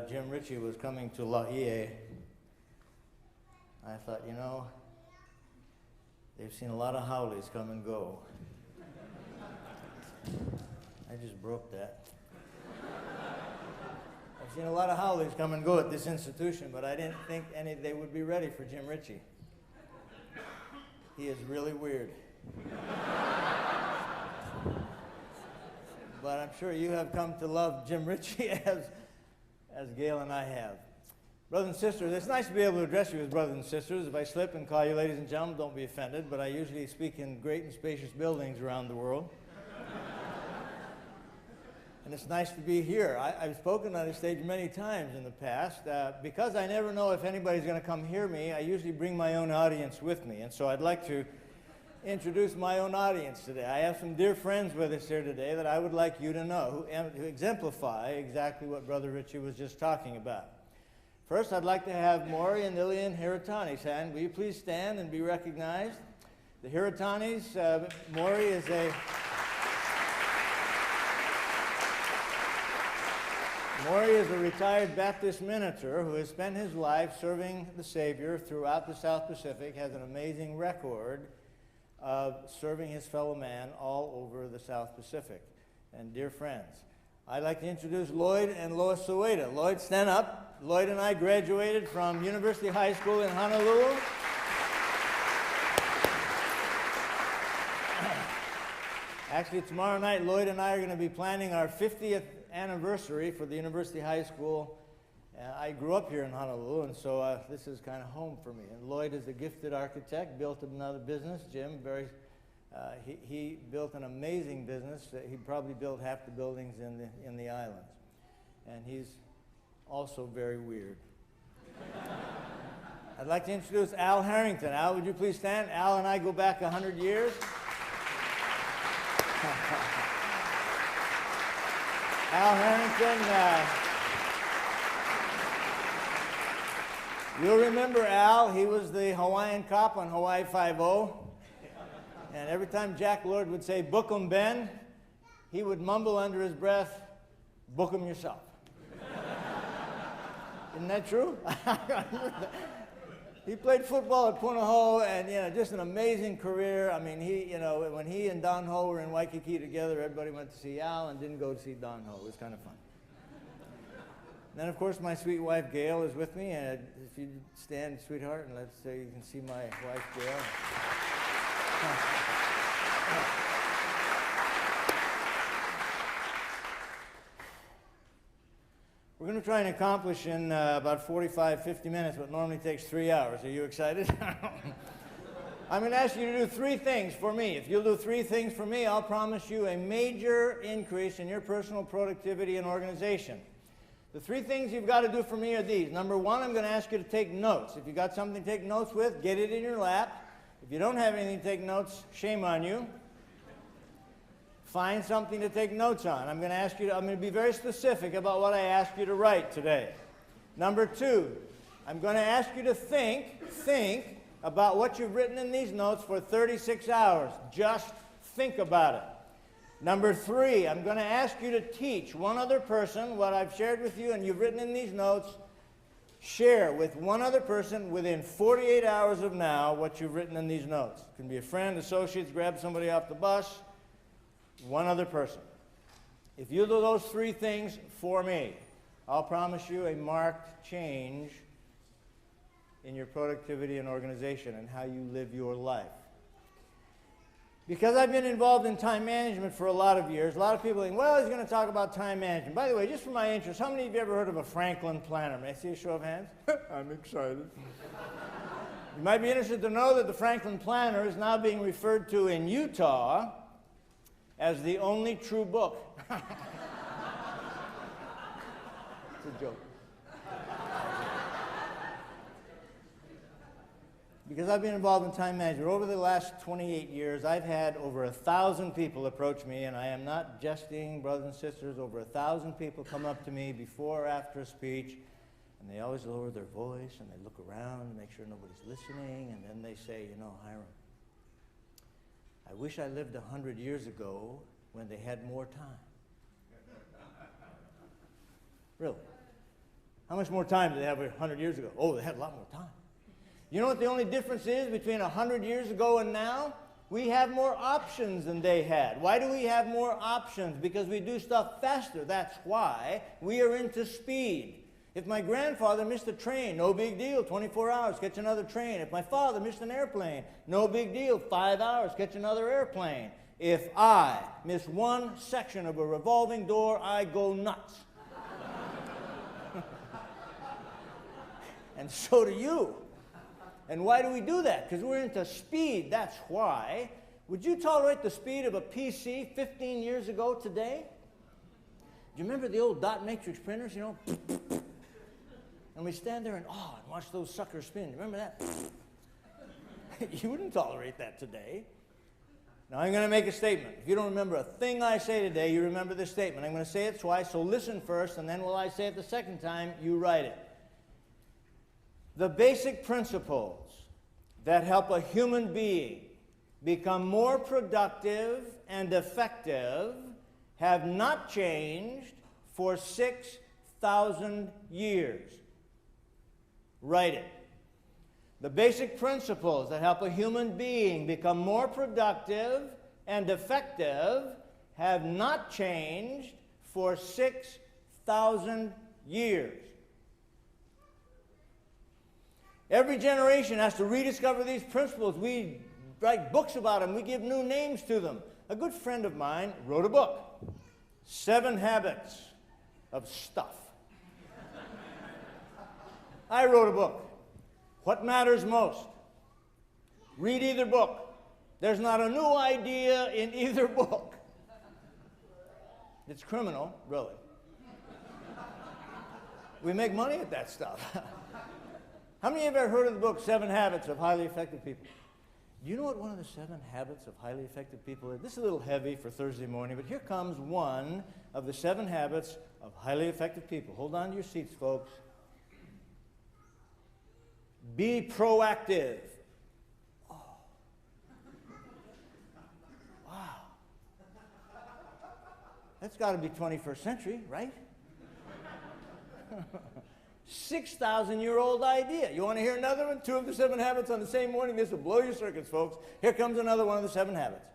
Jim Ritchie was coming to La Ie, I thought, you know, they've seen a lot of Howleys come and go. I just broke that. I've seen a lot of Howleys come and go at this institution, but I didn't think they would be ready for Jim Ritchie. He is really weird. But I'm sure you have come to love Jim Ritchie as Gail and I have. Brothers and sisters, it's nice to be able to address you as brothers and sisters. If I slip and call you ladies and gentlemen, don't be offended, but I usually speak in great and spacious buildings around the world. And it's nice to be here. I've spoken on this stage many times in the past. Because I never know if anybody's going to come hear me, I usually bring my own audience with me. And so I'd like to introduce my own audience today. I have some dear friends with us here today that I would like you to know, who exemplify exactly what Brother Ritchie was just talking about. First, I'd like to have Maury and Lillian Hirotani. Stand. Will you please stand and be recognized? The Hirotanis, Maury is a... Maury is a retired Baptist minister who has spent his life serving the Savior throughout the South Pacific, has an amazing record of serving his fellow man all over the South Pacific. And dear friends, I'd like to introduce Lloyd and Lois Sueda. Lloyd, stand up. Lloyd and I graduated from University High School in Honolulu. Actually, tomorrow night, Lloyd and I are going to be planning our 50th anniversary for the University High School. I grew up here in Honolulu, and so this is kind of home for me. And Lloyd is a gifted architect, built another business. Jim, he built an amazing business. He probably built half the buildings in the islands. And he's also very weird. I'd like to introduce Al Harrington. Al, would you please stand? Al and I go back 100 years. Al Harrington, you'll remember Al. He was the Hawaiian cop on Hawaii Five-0. And every time Jack Lord would say, "Book 'em, Ben," he would mumble under his breath, "Book 'em yourself." Isn't that true? He played football at Punahou, and just an amazing career. I mean, when he and Don Ho were in Waikiki together, everybody went to see Al and didn't go to see Don Ho. It was kind of fun. And then, of course, my sweet wife Gail is with me, and if you stand, sweetheart, and let's say you can see my wife Gail. We're going to try and accomplish in about 45, 50 minutes what normally takes 3 hours. Are you excited? I'm going to ask you to do 3 things for me. If you'll do 3 things for me, I'll promise you a major increase in your personal productivity and organization. The 3 things you've got to do for me are these. Number 1, I'm going to ask you to take notes. If you've got something to take notes with, get it in your lap. If you don't have anything to take notes, shame on you. Find something to take notes on. I'm going to be very specific about what I ask you to write today. Number 2, I'm going to ask you to think about what you've written in these notes for 36 hours. Just think about it. Number 3, I'm going to ask you to teach one other person what I've shared with you and you've written in these notes. Share with one other person within 48 hours of now what you've written in these notes. It can be a friend, associates, grab somebody off the bus. One other person. If you do those 3 things for me, I'll promise you a marked change in your productivity and organization and how you live your life. Because I've been involved in time management for a lot of years, a lot of people think, well, he's going to talk about time management. By the way, just for my interest, how many of you ever heard of a Franklin planner? May I see a show of hands? I'm excited. You might be interested to know that the Franklin planner is now being referred to in Utah as the only true book. It's a joke. Because I've been involved in time management. Over the last 28 years, I've had over 1,000 people approach me, and I am not jesting, brothers and sisters, over 1,000 people come up to me before or after a speech, and they always lower their voice, and they look around to make sure nobody's listening, and then they say, Hyrum, I wish I lived 100 years ago when they had more time. Really. How much more time did they have 100 years ago? Oh, they had a lot more time. You know what the only difference is between 100 years ago and now? We have more options than they had. Why do we have more options? Because we do stuff faster. That's why we are into speed. If my grandfather missed a train, no big deal, 24 hours, catch another train. If my father missed an airplane, no big deal, 5 hours, catch another airplane. If I miss one section of a revolving door, I go nuts. And so do you. And why do we do that? Because we're into speed, that's why. Would you tolerate the speed of a PC 15 years ago today? Do you remember the old dot matrix printers, you know? And we stand there in awe and watch those suckers spin. Remember that? You wouldn't tolerate that today. Now I'm going to make a statement. If you don't remember a thing I say today, you remember this statement. I'm going to say it twice, so listen first, and then while I say it the second time, you write it. The basic principles that help a human being become more productive and effective have not changed for 6,000 years. Write it. The basic principles that help a human being become more productive and effective have not changed for 6,000 years. Every generation has to rediscover these principles. We write books about them. We give new names to them. A good friend of mine wrote a book, 7 Habits of Stuff. I wrote a book, What Matters Most. Read either book. There's not a new idea in either book. It's criminal, really. We make money at that stuff. How many of you have ever heard of the book, 7 Habits of Highly Effective People? Do you know what one of the 7 habits of highly effective people is? This is a little heavy for Thursday morning, but here comes one of the 7 habits of highly effective people. Hold on to your seats, folks. Be proactive. Oh. Wow. That's got to be 21st century, right? 6,000-year-old idea. You want to hear another one? 2 of the 7 habits on the same morning. This will blow your circuits, folks. Here comes another one of the 7 habits.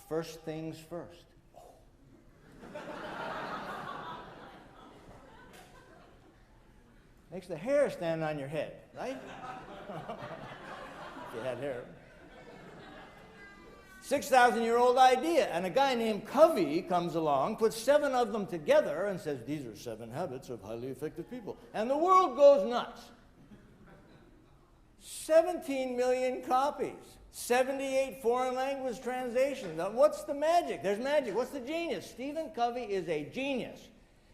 First things first. Oh. Makes the hair stand on your head, right? If you had hair. 6,000-year-old idea. And a guy named Covey comes along, puts 7 of them together, and says, these are 7 habits of highly effective people. And the world goes nuts. 17 million copies. 78 foreign language translations. Now, what's the magic? There's magic. What's the genius? Stephen Covey is a genius.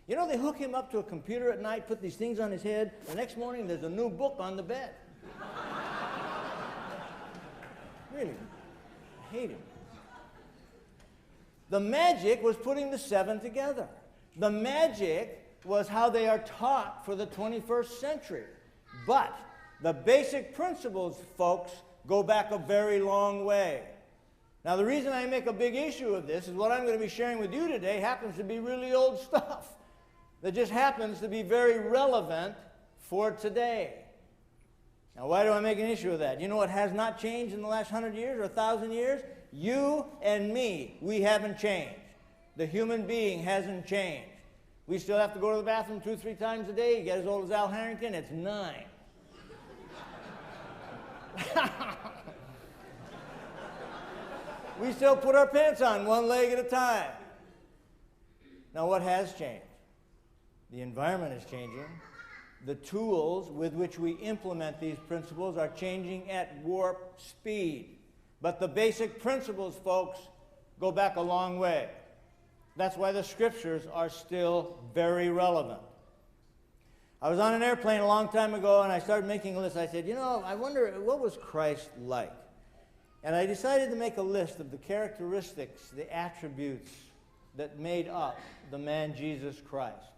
You know, they hook him up to a computer at night, put these things on his head. The next morning, there's a new book on the bed. Really. Hate him. The magic was putting the 7 together. The magic was how they are taught for the 21st century. But the basic principles, folks, go back a very long way. Now, the reason I make a big issue of this is what I'm going to be sharing with you today happens to be really old stuff that just happens to be very relevant for today. Now, why do I make an issue of that? You know what has not changed in the last 100 years or 1,000 years? You and me, we haven't changed. The human being hasn't changed. We still have to go to the bathroom 2-3 times a day. You get as old as Al Harrington, it's 9. We still put our pants on one leg at a time. Now, what has changed? The environment is changing. The tools with which we implement these principles are changing at warp speed. But the basic principles, folks, go back a long way. That's why the scriptures are still very relevant. I was on an airplane a long time ago, and I started making a list. I said, you know, I wonder, what was Christ like? And I decided to make a list of the characteristics, the attributes that made up the man Jesus Christ.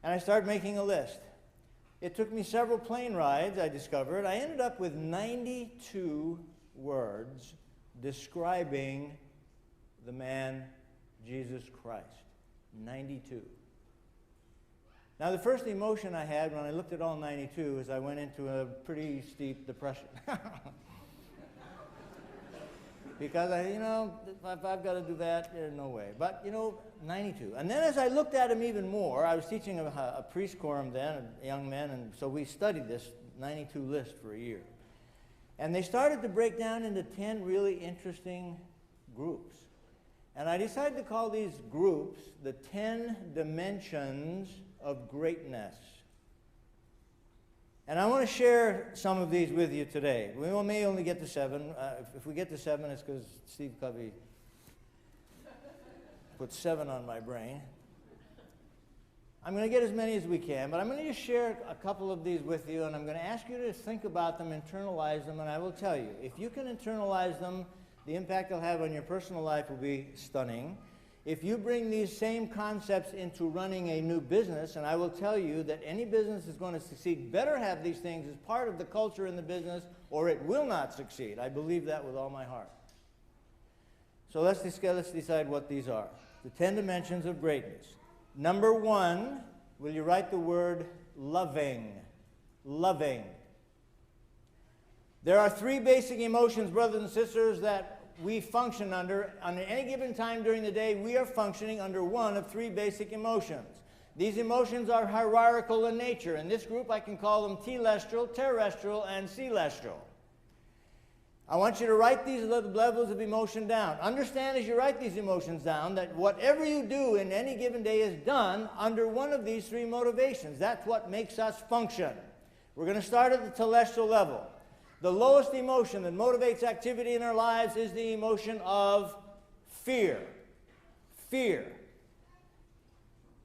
And I started making a list. It took me several plane rides, I discovered. I ended up with 92 words describing the man Jesus Christ. 92. Now, the first emotion I had when I looked at all 92 is I went into a pretty steep depression. Because if I've got to do that, there's no way. But, 92. And then as I looked at them even more, I was teaching a priest quorum then, young men, and so we studied this 92 list for a year. And they started to break down into 10 really interesting groups. And I decided to call these groups the 10 dimensions of greatness. And I want to share some of these with you today. We may only get to 7. If we get to 7, it's because Steve Covey put 7 on my brain. I'm going to get as many as we can, but I'm going to just share a couple of these with you, and I'm going to ask you to think about them, internalize them, and I will tell you, if you can internalize them, the impact they'll have on your personal life will be stunning. If you bring these same concepts into running a new business, and I will tell you that any business is going to succeed, better have these things as part of the culture in the business, or it will not succeed. I believe that with all my heart. So let's decide what these are. The 10 dimensions of greatness. Number 1, will you write the word loving? Loving. There are 3 basic emotions, brothers and sisters, that we function under. On any given time during the day, we are functioning under one of 3 basic emotions. These emotions are hierarchical in nature. In this group, I can call them telestial, terrestrial, and celestial. I want you to write these levels of emotion down. Understand as you write these emotions down that whatever you do in any given day is done under one of these 3 motivations. That's what makes us function. We're going to start at the telestial level. The lowest emotion that motivates activity in our lives is the emotion of fear. Fear.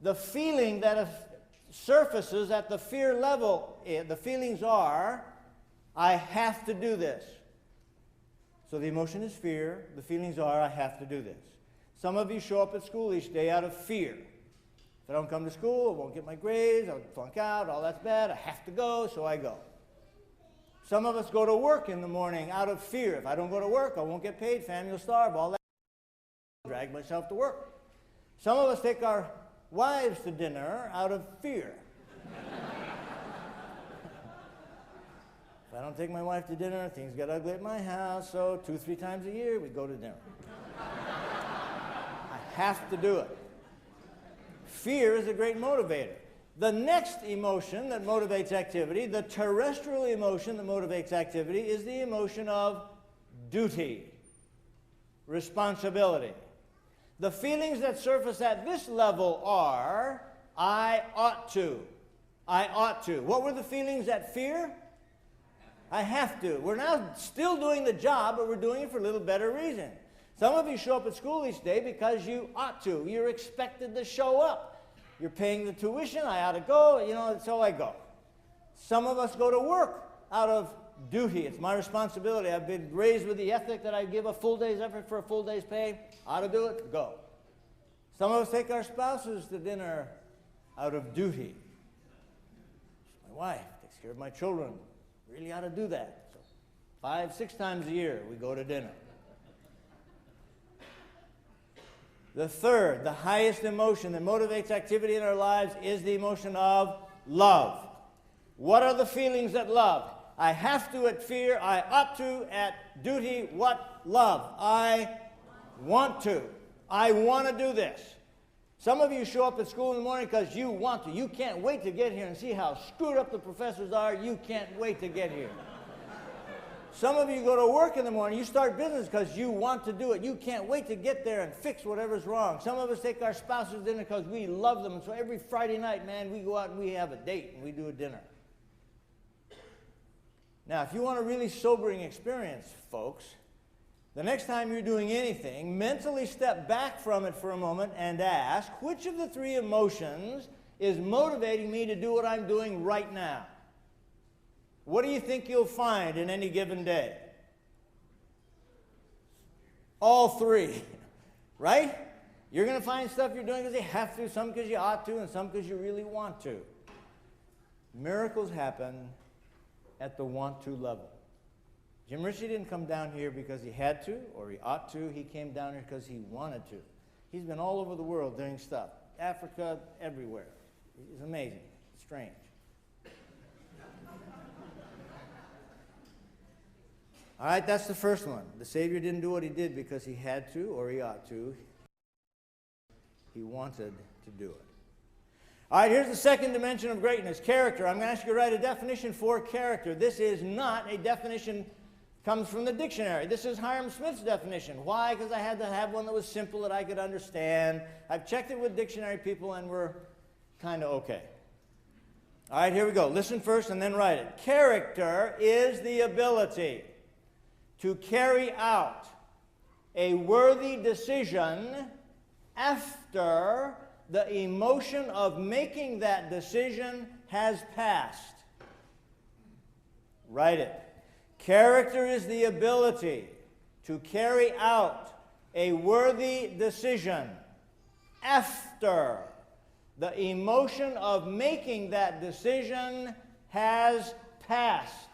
The feeling that surfaces at the fear level, the feelings are, I have to do this. So the emotion is fear. The feelings are, I have to do this. Some of you show up at school each day out of fear. If I don't come to school, I won't get my grades, I'll flunk out, all that's bad, I have to go, so I go. Some of us go to work in the morning out of fear. If I don't go to work, I won't get paid, family will starve, all that. Drag myself to work. Some of us take our wives to dinner out of fear. If I don't take my wife to dinner, things get ugly at my house, so 2-3 times a year we go to dinner. I have to do it. Fear is a great motivator. The next emotion that motivates activity, the terrestrial emotion that motivates activity, is the emotion of duty, responsibility. The feelings that surface at this level are, I ought to. I ought to. What were the feelings at fear? I have to. We're now still doing the job, but we're doing it for a little better reason. Some of you show up at school each day because you ought to. You're expected to show up. You're paying the tuition, I ought to go, so I go. Some of us go to work out of duty. It's my responsibility. I've been raised with the ethic that I give a full day's effort for a full day's pay. Ought to do it, go. Some of us take our spouses to dinner out of duty. My wife takes care of my children. Really ought to do that. So 5-6 times a year we go to dinner. The third, the highest emotion that motivates activity in our lives is the emotion of love. What are the feelings at love? I have to at fear, I ought to at duty. What? Love. I want to. I want to do this. Some of you show up at school in the morning because you want to. You can't wait to get here and see how screwed up the professors are. You can't wait to get here. Some of you go to work in the morning. You start business because you want to do it. You can't wait to get there and fix whatever's wrong. Some of us take our spouses to dinner because we love them. And so every Friday night, man, we go out and we have a date and we do a dinner. Now, if you want a really sobering experience, folks, the next time you're doing anything, mentally step back from it for a moment and ask, which of the 3 emotions is motivating me to do what I'm doing right now? What do you think you'll find in any given day? All 3, right? You're going to find stuff you're doing because you have to, some because you ought to, and some because you really want to. Miracles happen at the want-to level. Jim Ritchie didn't come down here because he had to or he ought to. He came down here because he wanted to. He's been all over the world doing stuff. Africa, everywhere. It's amazing. It's strange. All right, that's the first one. The Savior didn't do what he did because he had to or he ought to. He wanted to do it. All right, here's the second dimension of greatness, character. I'm going to ask you to write a definition for character. This is not a definition comes from the dictionary. This is Hyrum Smith's definition. Why? Because I had to have one that was simple that I could understand. I've checked it with dictionary people and we're kind of okay. All right, here we go. Listen first and then write it. Character is the ability to carry out a worthy decision after the emotion of making that decision has passed. Write it. Character is the ability to carry out a worthy decision after the emotion of making that decision has passed.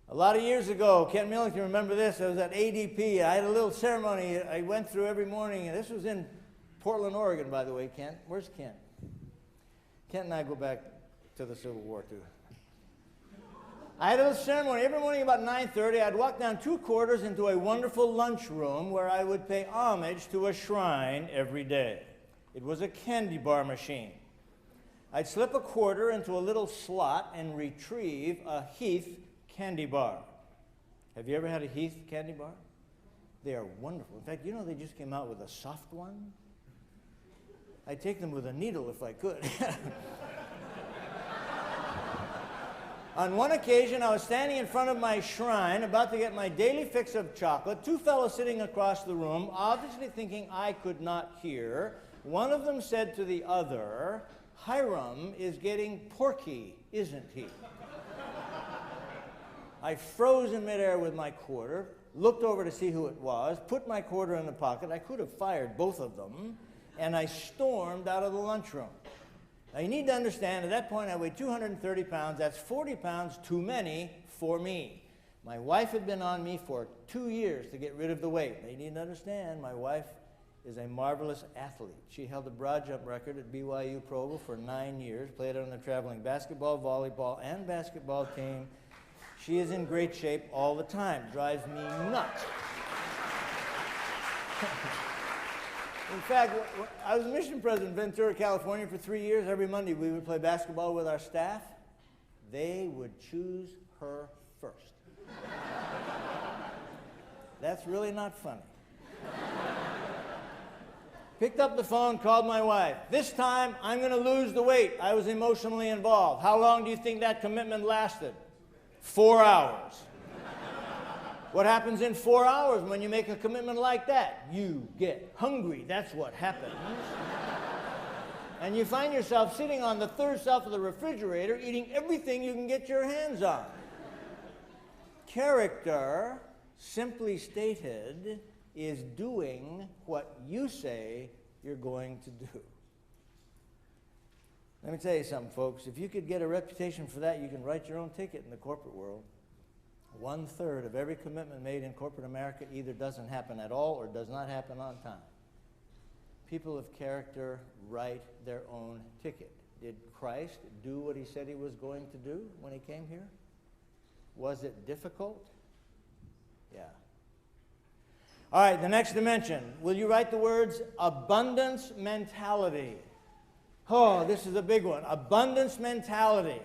A lot of years ago, Kent Millington, remember this, I was at ADP. I had a little ceremony I went through every morning, and this was in Portland, Oregon, by the way, Kent. Where's Kent? Kent and I go back to the Civil War, too. I had a little ceremony every morning about 9:30. I'd walk down 2 corridors into a wonderful lunchroom where I would pay homage to a shrine every day. It was a candy bar machine. I'd slip a quarter into a little slot and retrieve a Heath candy bar. Have you ever had a Heath candy bar? They are wonderful. In fact, you know they just came out with a soft one? I'd take them with a needle if I could. On one occasion, I was standing in front of my shrine, about to get my daily fix of chocolate. 2 fellows sitting across the room, obviously thinking I could not hear. One of them said to the other, "Hyrum is getting porky, isn't he?" I froze in midair with my quarter, looked over to see who it was, put my quarter in the pocket. I could have fired both of them, and I stormed out of the lunchroom. Now, you need to understand, at that point, I weighed 230 pounds. That's 40 pounds too many for me. My wife had been on me for 2 years to get rid of the weight. Now, you need to understand, my wife is a marvelous athlete. She held the broad jump record at BYU Provo for 9 years, played on the traveling basketball, volleyball, and basketball team. She is in great shape all the time. Drives me nuts. In fact, I was a mission president in Ventura, California for 3 years. Every Monday we would play basketball with our staff. They would choose her first. That's really not funny. Picked up the phone, called my wife. This time, I'm going to lose the weight. I was emotionally involved. How long do you think that commitment lasted? 4 hours. What happens in 4 hours when you make a commitment like that? You get hungry. That's what happens. And you find yourself sitting on the third shelf of the refrigerator eating everything you can get your hands on. Character, simply stated, is doing what you say you're going to do. Let me tell you something, folks. If you could get a reputation for that, you can write your own ticket in the corporate world. 1/3 of every commitment made in corporate America either doesn't happen at all or does not happen on time. People of character write their own ticket. Did Christ do what he said he was going to do when he came here? Was it difficult? Yeah. All right, the next dimension. Will you write the words abundance mentality? Oh, this is a big one. Abundance mentality.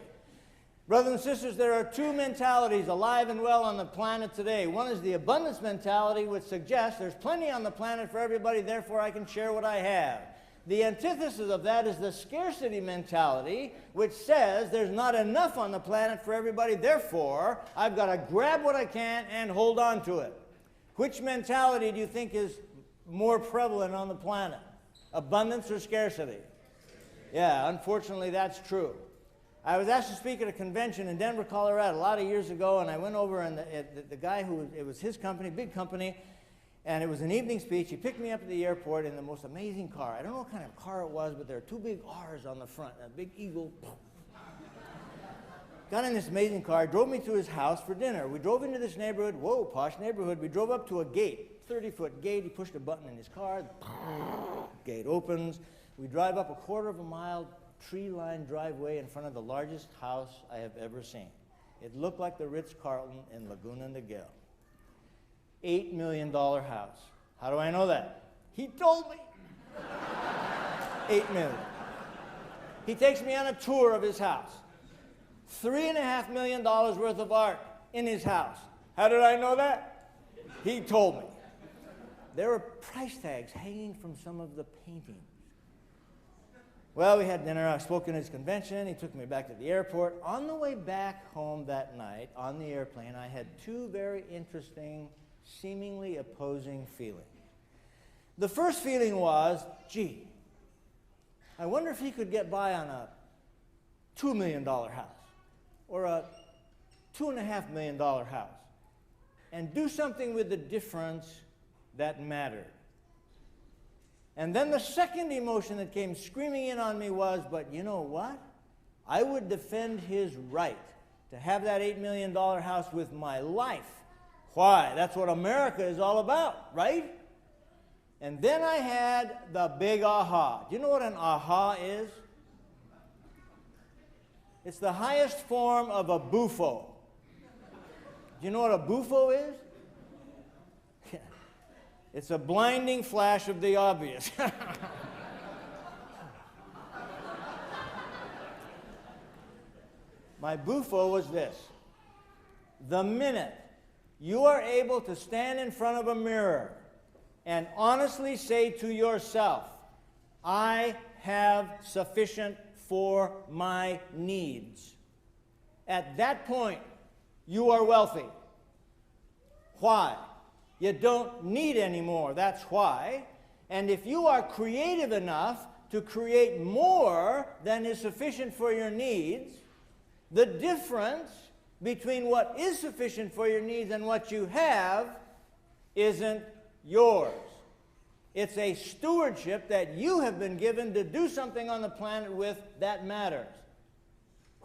Brothers and sisters, there are 2 mentalities alive and well on the planet today. One is the abundance mentality, which suggests there's plenty on the planet for everybody, therefore I can share what I have. The antithesis of that is the scarcity mentality, which says there's not enough on the planet for everybody, therefore I've got to grab what I can and hold on to it. Which mentality do you think is more prevalent on the planet? Abundance or scarcity? Yeah, unfortunately that's true. I was asked to speak at a convention in Denver, Colorado a lot of years ago, and I went over and the guy it was his company, big company, and it was an evening speech. He picked me up at the airport in the most amazing car. I don't know what kind of car it was, but there are 2 big R's on the front, a big eagle. Got in this amazing car, drove me to his house for dinner. We drove into this neighborhood, whoa, posh neighborhood. We drove up to a gate. 30-foot gate. He pushed a button in his car. Gate opens. We drive up a quarter of a mile tree-lined driveway in front of the largest house I have ever seen. It looked like the Ritz-Carlton in Laguna Niguel. $8 million house. How do I know that? He told me. $8 million. He takes me on a tour of his house. $3.5 million worth of art in his house. How did I know that? He told me. There were price tags hanging from some of the paintings. Well, we had dinner. I spoke in his convention. He took me back to the airport. On the way back home that night, on the airplane, I had two very interesting, seemingly opposing feelings. The first feeling was, gee, I wonder if he could get by on a $2 million house or a $2.5 million house and do something with the difference that mattered. And then the second emotion that came screaming in on me was, but you know what? I would defend his right to have that $8 million house with my life. Why? That's what America is all about, right? And then I had the big aha. Do you know what an aha is? It's the highest form of a buffo. Do you know what a buffo is? It's a blinding flash of the obvious. My buffo was this. The minute you are able to stand in front of a mirror and honestly say to yourself, I have sufficient for my needs, at that point, you are wealthy. Why? You don't need any more, that's why. And if you are creative enough to create more than is sufficient for your needs, the difference between what is sufficient for your needs and what you have isn't yours. It's a stewardship that you have been given to do something on the planet with that matters.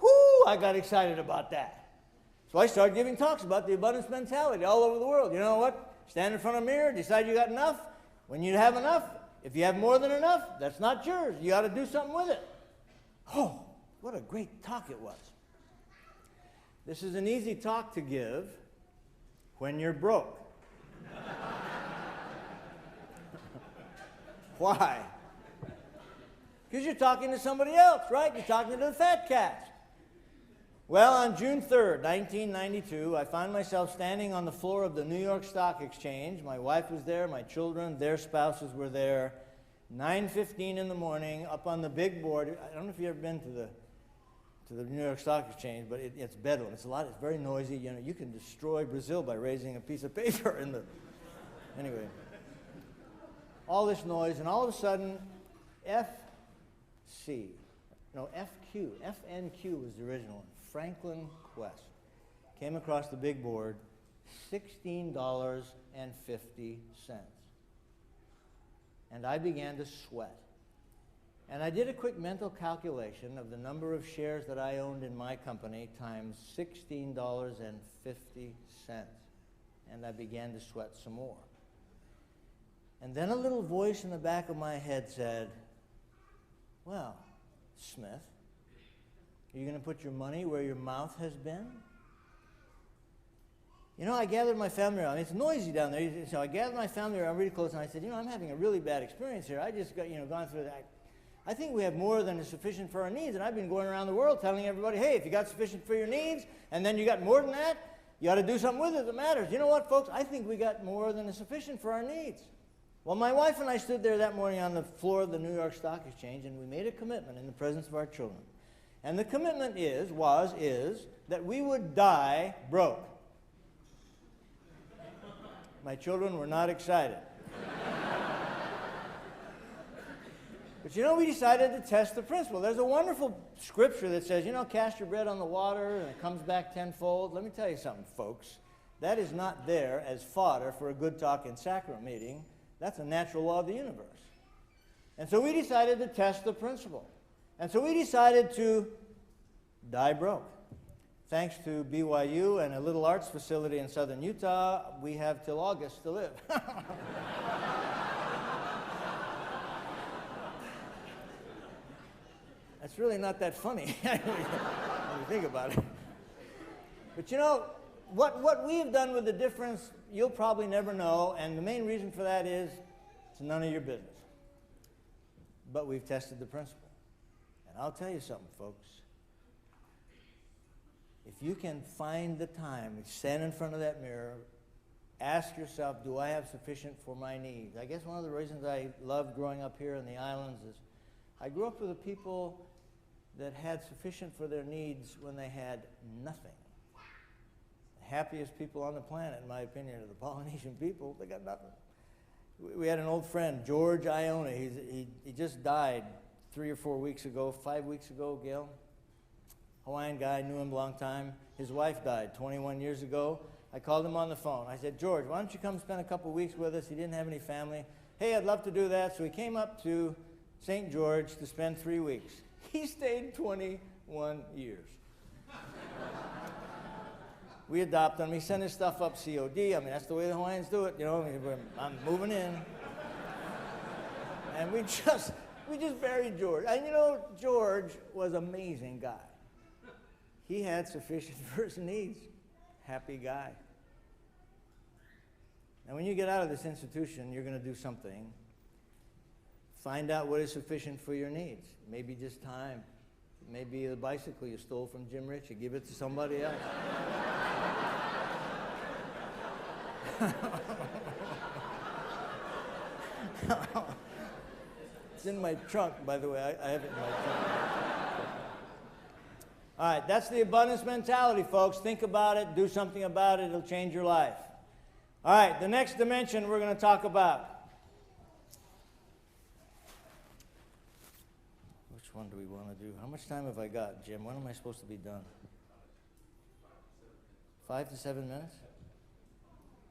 Whoo, I got excited about that. So I started giving talks about the abundance mentality all over the world. You know what? Stand in front of a mirror, decide you got enough. When you have enough, if you have more than enough, that's not yours. You got to do something with it. Oh, what a great talk it was. This is an easy talk to give when you're broke. Why? Because you're talking to somebody else, right? You're talking to the fat cats. Well, on June 3rd, 1992, I found myself standing on the floor of the New York Stock Exchange. My wife was there, my children, their spouses were there. 9:15 in the morning, up on the big board. I don't know if you've ever been to the New York Stock Exchange, but it's bedlam. It's very noisy. You know, you can destroy Brazil by raising a piece of paper in the... Anyway. All this noise, and all of a sudden, FNQ was the original one. Franklin Quest came across the big board, $16.50. And I began to sweat. And I did a quick mental calculation of the number of shares that I owned in my company times $16.50. And I began to sweat some more. And then a little voice in the back of my head said, well, Smith, are you going to put your money where your mouth has been? You know, I gathered my family around. It's noisy down there. So I gathered my family around really close, and I said, you know, I'm having a really bad experience here. I just got, gone through that. I think we have more than is sufficient for our needs, and I've been going around the world telling everybody, hey, if you got sufficient for your needs, and then you got more than that, you ought to do something with it that matters. You know what, folks? I think we got more than is sufficient for our needs. Well, my wife and I stood there that morning on the floor of the New York Stock Exchange, and we made a commitment in the presence of our children. And the commitment is that we would die broke. My children were not excited. But we decided to test the principle. There's a wonderful scripture that says, cast your bread on the water and it comes back tenfold. Let me tell you something, folks. That is not there as fodder for a good talk in sacrament meeting. That's a natural law of the universe. And so we decided to test the principle. And so we decided to die broke. thanks to BYU and a little arts facility in southern Utah, we have till August to live. That's really not that funny when you think about it. But you know, what we've done with the difference, you'll probably never know, and the main reason for that is it's none of your business. But we've tested the principle. And I'll tell you something, folks. If you can find the time, stand in front of that mirror, ask yourself, do I have sufficient for my needs? I guess one of the reasons I loved growing up here in the islands is I grew up with the people that had sufficient for their needs when they had nothing. The happiest people on the planet, in my opinion, are the Polynesian people. They got nothing. We had an old friend, George Iona. He just died 3 or 4 weeks ago, 5 weeks ago, Gail. Hawaiian guy, knew him a long time. His wife died 21 years ago. I called him on the phone. I said, George, why don't you come spend a couple weeks with us? He didn't have any family. Hey, I'd love to do that. So he came up to St. George to spend 3 weeks. He stayed 21 years. We adopted him. He sent his stuff up COD. I mean, that's the way the Hawaiians do it. You know, I'm moving in. And we just buried George. And you know, George was an amazing guy. He had sufficient for his needs. Happy guy. Now, when you get out of this institution, you're going to do something. Find out what is sufficient for your needs. Maybe just time. Maybe the bicycle you stole from Jim Ritchie. Give it to somebody else. It's in my trunk, by the way. I have it in my trunk. All right, that's the abundance mentality, folks. Think about it. Do something about it. It'll change your life. All right, the next dimension we're going to talk about. Which one do we want to do? How much time have I got, Jim? When am I supposed to be done? 5 to 7 minutes?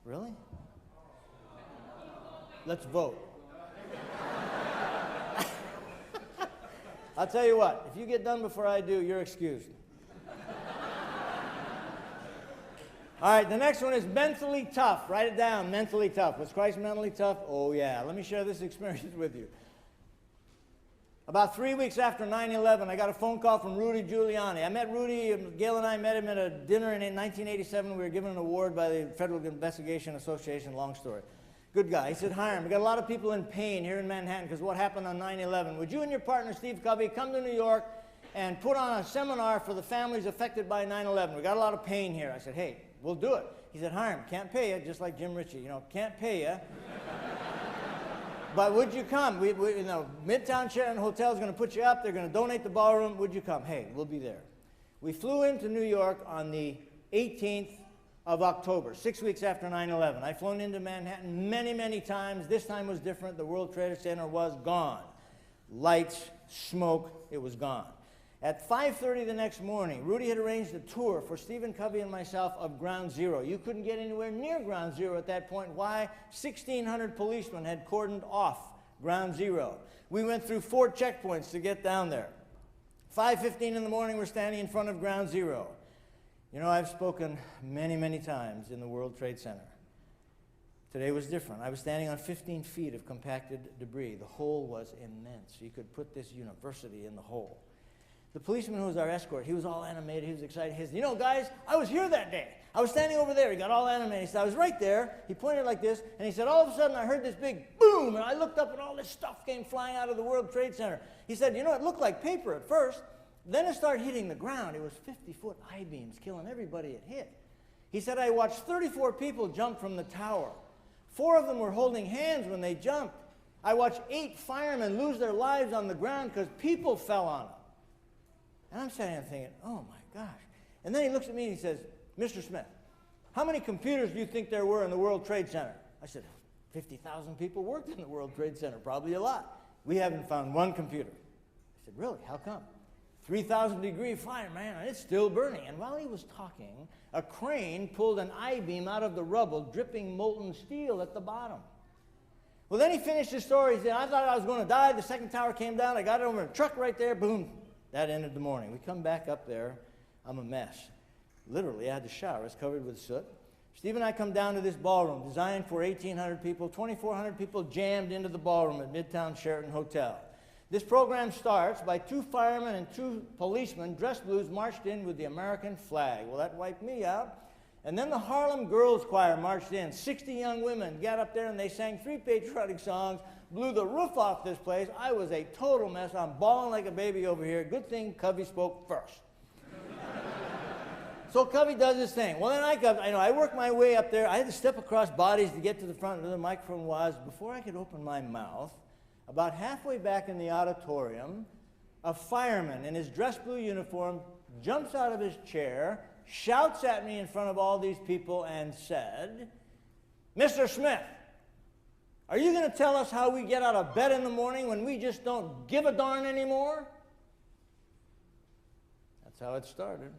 Really? Let's vote. I'll tell you what, if you get done before I do, you're excused. All right, the next one is mentally tough. Write it down, mentally tough. Was Christ mentally tough? Oh, yeah. Let me share this experience with you. About 3 weeks after 9/11, I got a phone call from Rudy Giuliani. I met Rudy, Gail and I met him at a dinner in 1987. We were given an award by the Federal Investigation Association, long story. Good guy. He said, Hyrum, we got a lot of people in pain here in Manhattan because what happened on 9/11. Would you and your partner, Steve Covey, come to New York and put on a seminar for the families affected by 9/11? We got a lot of pain here. I said, hey, we'll do it. He said, Hyrum, can't pay you, just like Jim Ritchie, can't pay you. But would you come? We Midtown Sheraton Hotel is going to put you up. They're going to donate the ballroom. Would you come? Hey, we'll be there. We flew into New York on the 18th of October, 6 weeks after 9/11. I've flown into Manhattan many, many times. This time was different. The World Trade Center was gone. Lights, smoke, it was gone. At 5:30 the next morning, Rudy had arranged a tour for Stephen Covey and myself of Ground Zero. You couldn't get anywhere near Ground Zero at that point. Why? 1,600 policemen had cordoned off Ground Zero. We went through 4 checkpoints to get down there. 5:15 in the morning, we're standing in front of Ground Zero. I've spoken many, many times in the World Trade Center. Today was different. I was standing on 15 feet of compacted debris. The hole was immense. You could put this university in the hole. The policeman who was our escort, he was all animated. He was excited. He said, guys, I was here that day. I was standing over there. He got all animated. He said, I was right there. He pointed like this, and he said, all of a sudden, I heard this big boom, and I looked up, and all this stuff came flying out of the World Trade Center. He said, it looked like paper at first. Then it started hitting the ground. It was 50-foot I-beams killing everybody it hit. He said, I watched 34 people jump from the tower. 4 of them were holding hands when they jumped. I watched 8 firemen lose their lives on the ground because people fell on them. And I'm sitting there thinking, oh my gosh. And then he looks at me and he says, Mr. Smith, how many computers do you think there were in the World Trade Center? I said, 50,000 people worked in the World Trade Center, probably a lot. We haven't found one computer. I said, really? How come? 3,000-degree fire, man, and it's still burning. And while he was talking, a crane pulled an I-beam out of the rubble, dripping molten steel at the bottom. Well, then he finished his story. He said, I thought I was going to die. The second tower came down. I got it over in a truck right there. Boom. That ended the morning. We come back up there. I'm a mess. Literally, I had to shower. It's covered with soot. Steve and I come down to this ballroom designed for 1,800 people. 2,400 people jammed into the ballroom at Midtown Sheraton Hotel. This program starts by 2 firemen and 2 policemen dressed blues marched in with the American flag. Well, that wiped me out. And then the Harlem Girls Choir marched in. 60 young women got up there and they sang 3 patriotic songs, blew the roof off this place. I was a total mess. I'm bawling like a baby over here. Good thing Covey spoke first. So Covey does his thing. Well, then I worked my way up there. I had to step across bodies to get to the front where the microphone was. Before I could open my mouth, about halfway back in the auditorium, a fireman in his dress blue uniform jumps out of his chair, shouts at me in front of all these people and said, "Mr. Smith, are you going to tell us how we get out of bed in the morning when we just don't give a darn anymore?" That's how it started.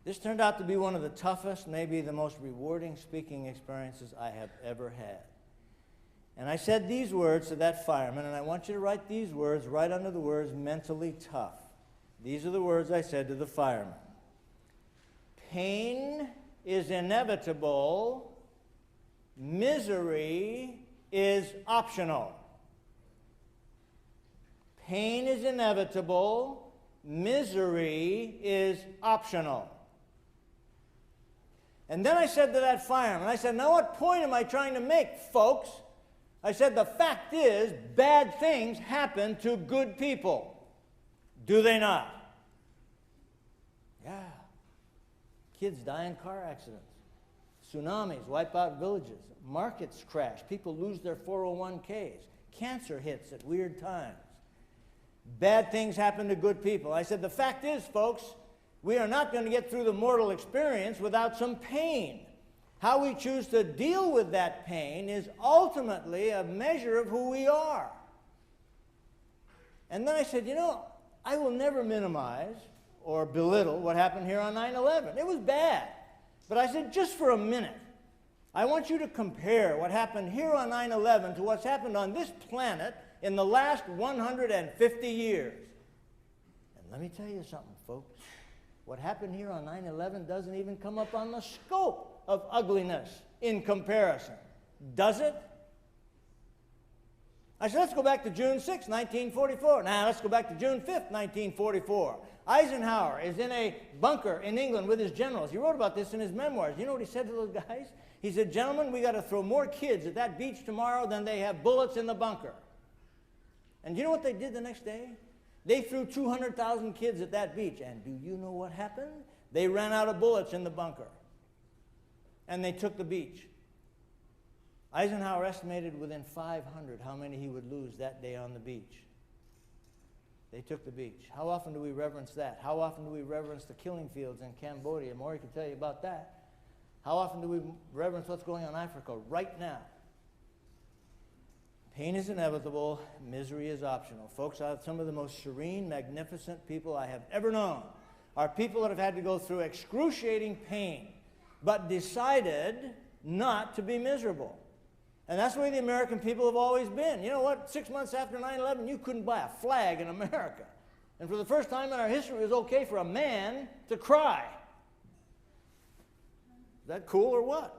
This turned out to be one of the toughest, maybe the most rewarding speaking experiences I have ever had. And I said these words to that fireman, and I want you to write these words right under the words mentally tough. These are the words I said to the fireman. Pain is inevitable. Misery is optional. Pain is inevitable. Misery is optional. And then I said to that fireman, I said, now what point am I trying to make, folks? I said, the fact is, bad things happen to good people. Do they not? Yeah. Kids die in car accidents. Tsunamis wipe out villages. Markets crash. People lose their 401ks. Cancer hits at weird times. Bad things happen to good people. I said, the fact is, folks, we are not going to get through the mortal experience without some pain. How we choose to deal with that pain is ultimately a measure of who we are. And then I said, I will never minimize or belittle what happened here on 9/11. It was bad. But I said, just for a minute, I want you to compare what happened here on 9/11 to what's happened on this planet in the last 150 years. And let me tell you something, folks. What happened here on 9/11 doesn't even come up on the scope of ugliness in comparison. Does it? I said, let's go back to June 6, 1944. Now, let's go back to June 5th, 1944. Eisenhower is in a bunker in England with his generals. He wrote about this in his memoirs. You know what he said to those guys? He said, gentlemen, we got to throw more kids at that beach tomorrow than they have bullets in the bunker. And you know what they did the next day? They threw 200,000 kids at that beach. And do you know what happened? They ran out of bullets in the bunker. And they took the beach. Eisenhower estimated within 500 how many he would lose that day on the beach. They took the beach. How often do we reverence that? How often do we reverence the killing fields in Cambodia? Maury can tell you about that. How often do we reverence what's going on in Africa right now? Pain is inevitable. Misery is optional. Folks, some of the most serene, magnificent people I have ever known are people that have had to go through excruciating pain, but decided not to be miserable. And that's the way the American people have always been. You know what? 6 months after 9/11, you couldn't buy a flag in America. And for the first time in our history, it was okay for a man to cry. Is that cool or what?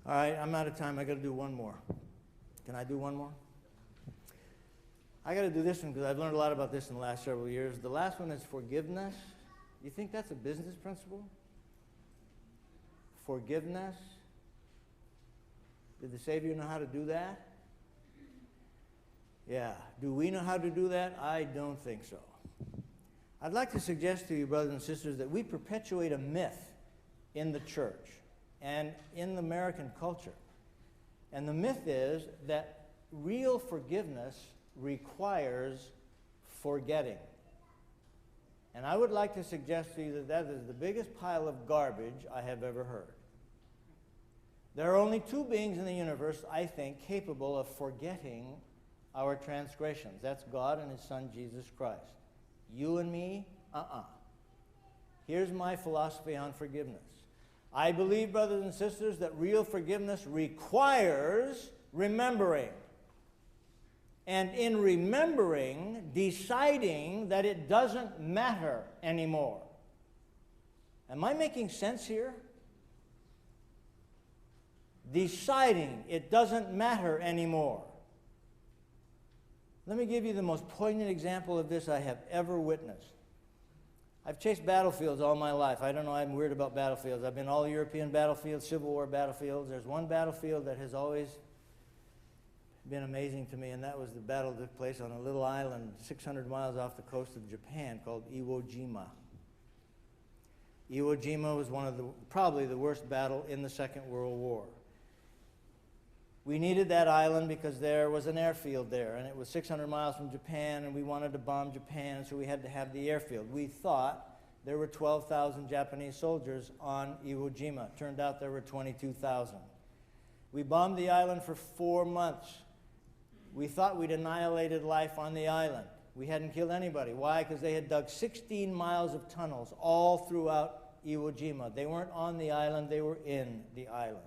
All right, I'm out of time. I got to do one more. Can I do one more? I got to do this one because I've learned a lot about this in the last several years. The last one is forgiveness. You think that's a business principle? Forgiveness. Did the Savior know how to do that? Yeah. Do we know how to do that? I don't think so. I'd like to suggest to you, brothers and sisters, that we perpetuate a myth in the church and in the American culture. And the myth is that real forgiveness requires forgetting. And I would like to suggest to you that that is the biggest pile of garbage I have ever heard. There are only two beings in the universe, I think, capable of forgetting our transgressions. That's God and His Son, Jesus Christ. You and me, Here's my philosophy on forgiveness. I believe, brothers and sisters, that real forgiveness requires remembering. and in remembering, deciding that it doesn't matter anymore. Am I making sense here? Deciding it doesn't matter anymore. Let me give you the most poignant example of this I have ever witnessed. I've chased battlefields all my life. I don't know, I'm weird about battlefields. I've been all European battlefields, Civil War battlefields. There's one battlefield that has always been amazing to me, and that was the battle that took place on a little island 600 miles off the coast of Japan called Iwo Jima. Iwo Jima was probably the worst battle in the Second World War. We needed that island because there was an airfield there, and it was 600 miles from Japan, and we wanted to bomb Japan, so we had to have the airfield. We thought there were 12,000 Japanese soldiers on Iwo Jima. Turned out there were 22,000. We bombed the island for 4 months. We thought we'd annihilated life on the island. We hadn't killed anybody. Why? Because they had dug 16 miles of tunnels all throughout Iwo Jima. They weren't on the island, they were in the island.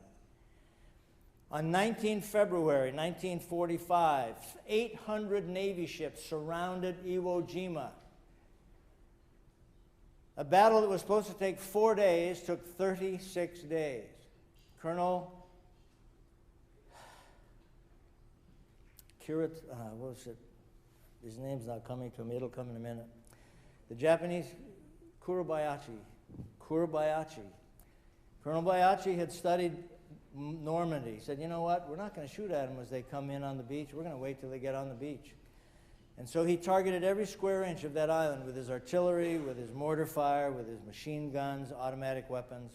On 19 February 1945, 800 Navy ships surrounded Iwo Jima. A battle that was supposed to take 4 days took 36 days. Colonel what was it? His name's not coming to me. It'll come in a minute. The Japanese, Kurobayashi. Colonel Bayachi had studied Normandy. He said, you know what? We're not going to shoot at them as they come in on the beach. We're going to wait till they get on the beach. And so he targeted every square inch of that island with his artillery, with his mortar fire, with his machine guns, automatic weapons.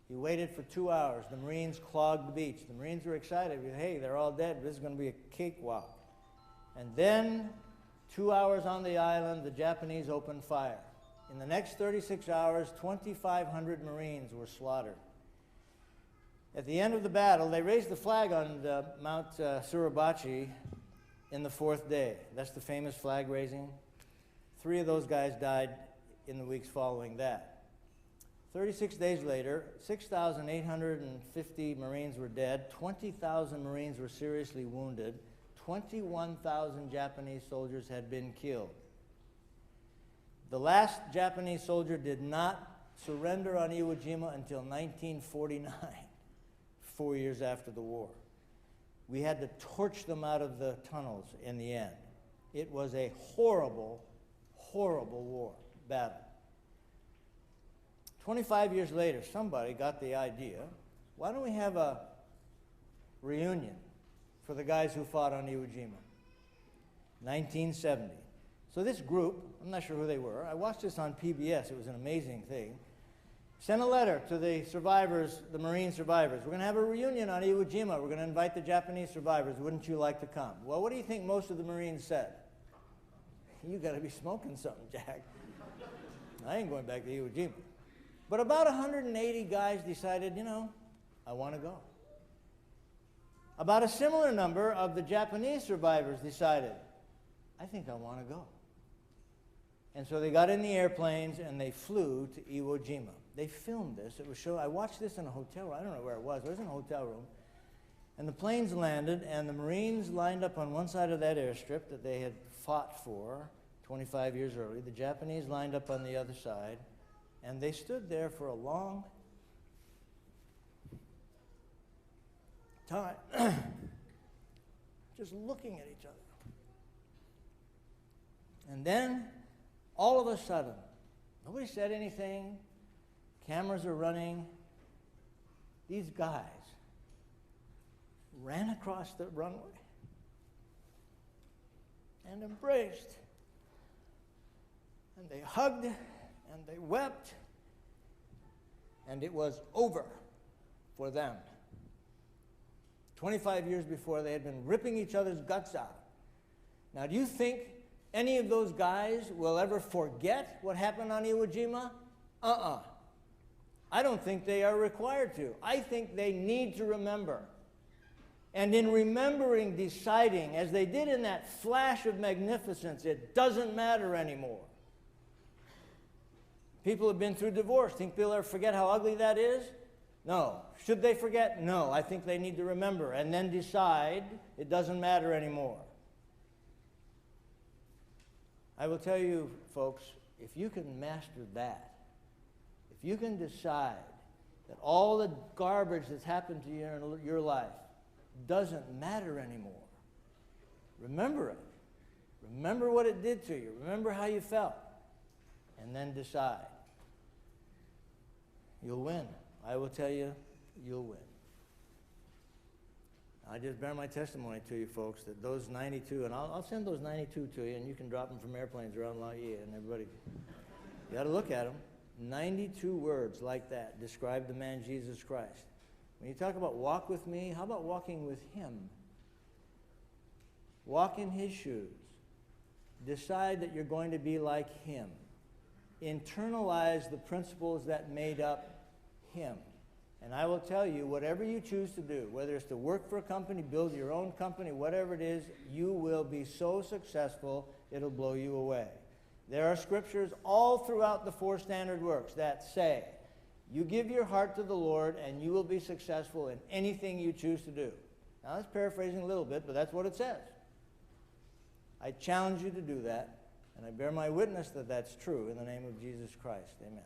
He waited for 2 hours. The Marines clogged the beach. The Marines were excited. Hey, they're all dead. This is going to be a cakewalk. And then, 2 hours on the island, the Japanese opened fire. In the next 36 hours, 2,500 Marines were slaughtered. At the end of the battle, they raised the flag on Mount Suribachi in the 4th day. That's the famous flag raising. 3 of those guys died in the weeks following that. 36 days later, 6,850 Marines were dead, 20,000 Marines were seriously wounded, 21,000 Japanese soldiers had been killed. The last Japanese soldier did not surrender on Iwo Jima until 1949, 4 years after the war. We had to torch them out of the tunnels in the end. It was a horrible, horrible war, battle. 25 years later, somebody got the idea, why don't we have a reunion for the guys who fought on Iwo Jima? 1970. So this group, I'm not sure who they were, I watched this on PBS, it was an amazing thing, sent a letter to the survivors, the Marine survivors. We're going to have a reunion on Iwo Jima. We're going to invite the Japanese survivors. Wouldn't you like to come? Well, what do you think most of the Marines said? You got to be smoking something, Jack. I ain't going back to Iwo Jima. But about 180 guys decided, you know, I want to go. About a similar number of the Japanese survivors decided, I think I want to go. And so they got in the airplanes and they flew to Iwo Jima. They filmed this. It was shown. I watched this in a hotel room. I don't know where it was. It was in a hotel room. And the planes landed, and the Marines lined up on one side of that airstrip that they had fought for 25 years earlier. The Japanese lined up on the other side. And they stood there for a long time, just looking at each other. And then, all of a sudden, nobody said anything, cameras are running, these guys ran across the runway and embraced, and they hugged, and they wept, and it was over for them. 25 years before, they had been ripping each other's guts out. Now, do you think any of those guys will ever forget what happened on Iwo Jima? I don't think they are required to. I think they need to remember. And in remembering, deciding, as they did in that flash of magnificence, it doesn't matter anymore. People have been through divorce. Think they'll ever forget how ugly that is? No. Should they forget? No. I think they need to remember and then decide it doesn't matter anymore. I will tell you, folks, if you can master that, if you can decide that all the garbage that's happened to you in your life doesn't matter anymore, remember it. Remember what it did to you. Remember how you felt. And then decide. You'll win. I will tell you, you'll win. I just bear my testimony to you, folks, that those 92, and I'll send those 92 to you, and you can drop them from airplanes around La Ie, and everybody, you got to look at them. 92 words like that describe the man Jesus Christ. When you talk about walk with me, how about walking with him? Walk in his shoes. Decide that you're going to be like him. Internalize the principles that made up him. And I will tell you, whatever you choose to do, whether it's to work for a company, build your own company, whatever it is, you will be so successful, it'll blow you away. There are scriptures all throughout the 4 standard works that say, you give your heart to the Lord and you will be successful in anything you choose to do. Now, that's paraphrasing a little bit, but that's what it says. I challenge you to do that, and I bear my witness that that's true in the name of Jesus Christ. Amen.